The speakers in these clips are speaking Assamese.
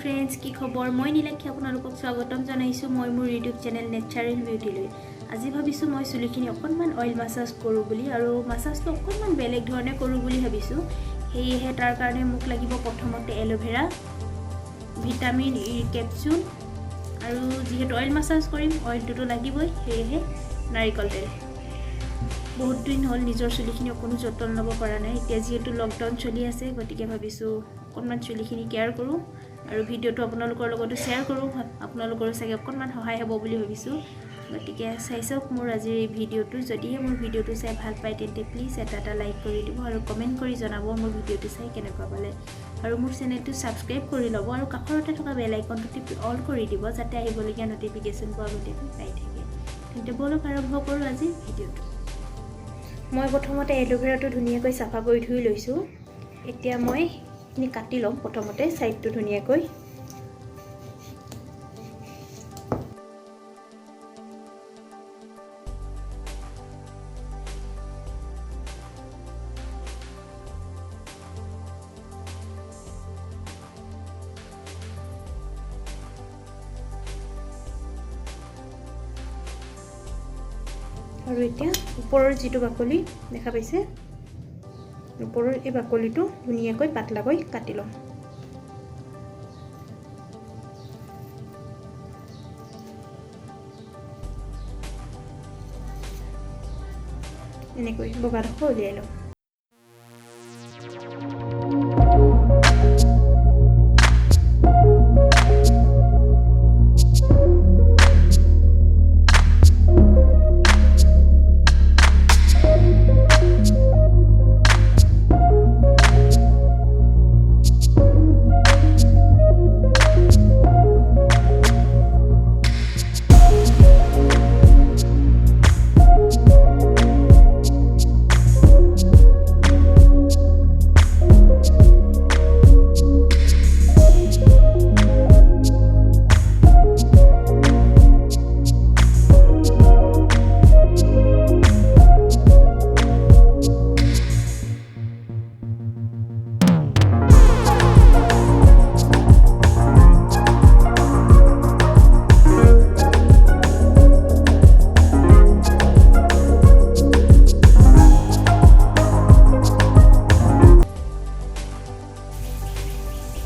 फ्रेंड्स की खबर मैं नीलाक्षी आपनालोকক स्वागतम जनाइছো মই মোৰ ইউটিউব চেনেল নেচাৰেল বিউটি লৈ আজি ভাবিছো মই চুলিখিনি অকনমান অইল মাসাজ কৰো বুলি আৰু মাসাজটো অকনমান বেলেগ ধৰণে কৰো বুলি ভাবিছো হেইহে তাৰ কাৰণে মোক লাগিব প্ৰথমতে এলোভেৰা ভিটামিন ই ক্যাপসুল আৰু যিহেতু অইল মাসাজ কৰিম অইলটো লাগিবই হেইহে নাৰিকল তেল বহুত দিন হল নিজৰ চুলিখিনি কোনো যতন লব পৰা নাই এতিয়া যেহেতু লকডাউন চলি আছে গতিকে ভাবিছো অকনমান চুলিখিনি কেয়াৰ কৰো আৰু ভিডিওটো আপোনালোকৰ লগতো শেয়াৰ কৰো আপোনালোকৰ সাগে অকনমান সহায় হ'ব বুলি ভাবিছো গতিকে চাইছক মোৰ আজিৰ এই ভিডিওটো যদি মোৰ ভিডিওটো চাই ভাল পায় তেন্তে প্লিজ এটা লাইক কৰি দিব আৰু কমেন্ট কৰি জনাব মোৰ ভিডিওটো চাই কেনেকুৱা পালে আৰু মোৰ চেনেলটো সাবস্ক্ৰাইব কৰি লব আৰু কাষৰতে থকা বেল আইকনটো টিপি অল কৰি দিব যাতে আহিবলগীয়া নটিফিকেশন পোৱা গতিকে পাই থাকে তেন্তে বলক আৰম্ভ কৰো আজি ভিডিওটো মই প্ৰথমতে এলোভেৰাটো ধুনিয়াকৈ সাফা কৰি ধুই লৈছো এতিয়া মই ini কাটি লম প্ৰথমতে সাইডটো ধুনিয়াকৈ আৰু এতিয়া ওপৰৰ যিটো বাকলি দেখা পাইছে ওপৰৰ এই বাকলিটো ধুনিয়াকৈ পাতলাকৈ কাটি লম এনেকৈ বগাডোখৰ উলিয়াই লম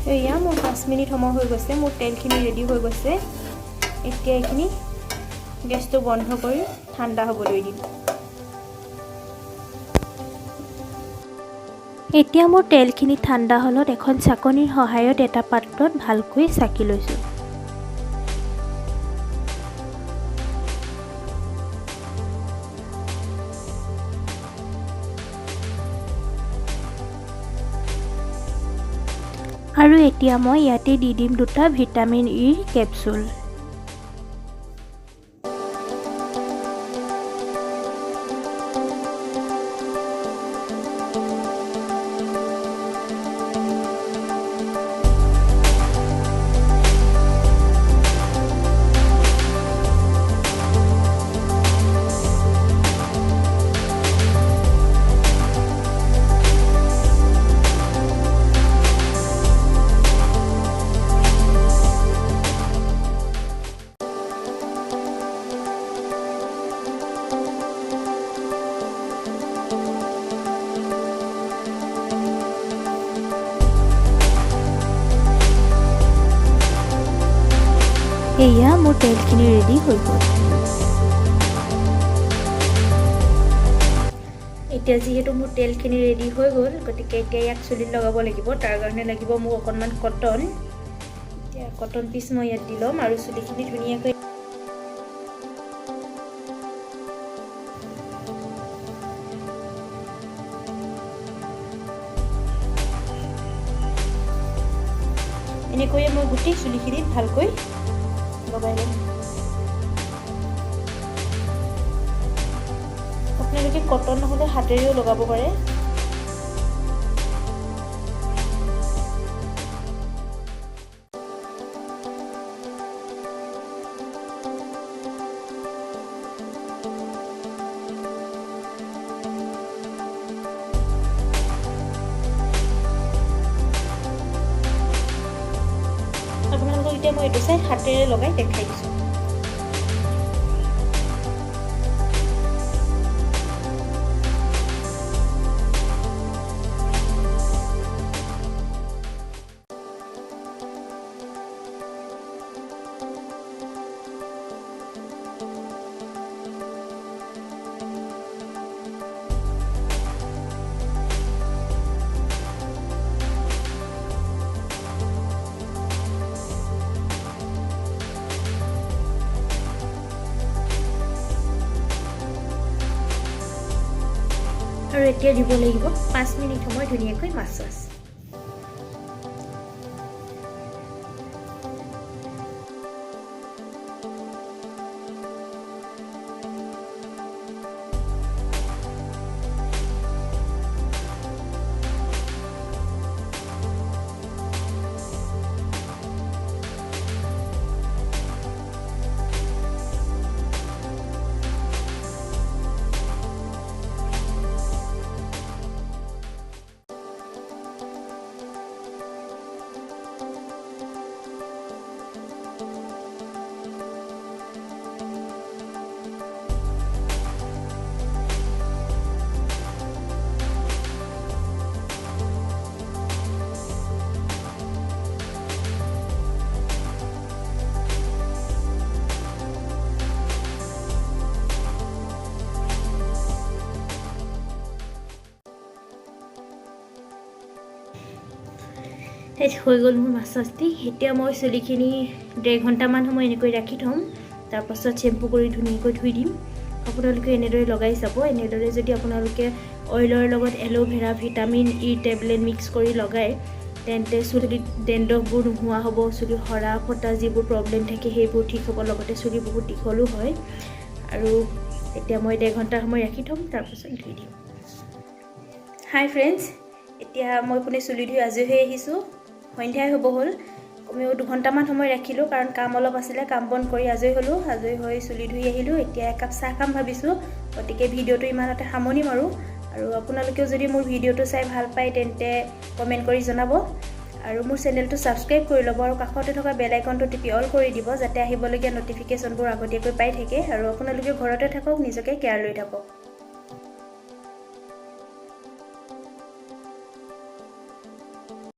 এয়া মোৰ 5 মিনিট সময় হৈ গৈছে মোৰ তেলখিনি ৰেডি হৈ গৈছে এতিয়া এখিনি গেছটো বন্ধ কৰি ঠাণ্ডা হ'বলৈ দিম এতিয়া মোৰ তেলখিনি ঠাণ্ডা হলত এখন চাকনিৰ সহায়ত এটা পাত্ৰত ভালকৈ চাকি লৈছো আৰু এতিয়া মই ইয়াতে দি দিম দুটা ভিটামিন ই ক্যাপসুল এয়া মোৰ তেলখিনি ৰেডি হৈ গ'ল এতিয়া যেহেতু মোৰ তেলখিনি ৰেডি হৈ গ'ল গতিকে এতিয়া ইয়াক চুলিত লগাব লাগিব তাৰ কাৰণে লাগিব মোক অকনমান কটন এতিয়া কটন পিস মই ইয়াত দিলম আৰু চুলিখিনি ধুনিয়াকৈ এনেকৈ মই গুটি চুলিখিনি ভালকৈ লগাই লম আপোনালোকে কটন নহলে হাতেৰেও লগাব পাৰে আপোনালোকক এতিয়া মই এইটো চাইড হাতেৰে লগাই দেখাই দিছোঁ। আৰু এতিয়া দিব লাগিব 5 মিনিট সময় ধুনীয়াকৈ মাছাজ। হৈ গ'ল মোৰ মাছাজটি। এতিয়া মই চুলিখিনি 1.5 ঘণ্টামান সময় এনেকৈ ৰাখি থ'ম। তাৰপাছত চেম্পু কৰি ধুনীয়াকৈ ধুই দিম। আপোনালোকে এনেদৰে লগাই চাব। এনেদৰে যদি আপোনালোকে অইলৰ লগত aloe vera, vitamin E tablet mix কৰি লগায় তেন্তে চুলিত ডেণ্ড্ৰফবোৰ নোহোৱা হ'ব। চুলি সৰা ফটা যিবোৰ প্ৰব্লেম থাকে সেইবোৰ ঠিক হ'ব। লগতে চুলি বহুত দীঘলো হয়। আৰু এতিয়া মই 1.5 ঘণ্টা সময় ৰাখি থ'ম, তাৰপাছত ধুই দিম। হাই ফ্ৰেণ্ডছ, এতিয়া মই পুনে চুলি ধুই আজৰি হৈ আহিছোঁ। সন্ধিয়াই হ'ব হ'ল। কমেও 2 ঘণ্টামান সময় ৰাখিলোঁ কাৰণ কাম অলপ আছিলে। কাম বন কৰি আজৰি হ'লোঁ। আজৰি হৈ চুলি ধুই আহিলোঁ। এতিয়া একাপ চাহ খাম ভাবিছোঁ। গতিকে ভিডিঅ'টো ইমানতে সামৰণি মাৰোঁ। আৰু আপোনালোকেও যদি মোৰ ভিডিঅ'টো চাই ভাল পায় তেন্তে কমেণ্ট কৰি জনাব। আৰু মোৰ চেনেলটো ছাবস্ক্ৰাইব কৰি ল'ব আৰু কাষতে থকা বেল আইকনটো টিপি অল কৰি দিব, যাতে আহিবলগীয়া ন'টিফিকেশ্যনবোৰ আগতীয়াকৈ পাই থাকে। আৰু আপোনালোকে ঘৰতে থাকক, নিজকে কেয়াৰ লৈ থাকক।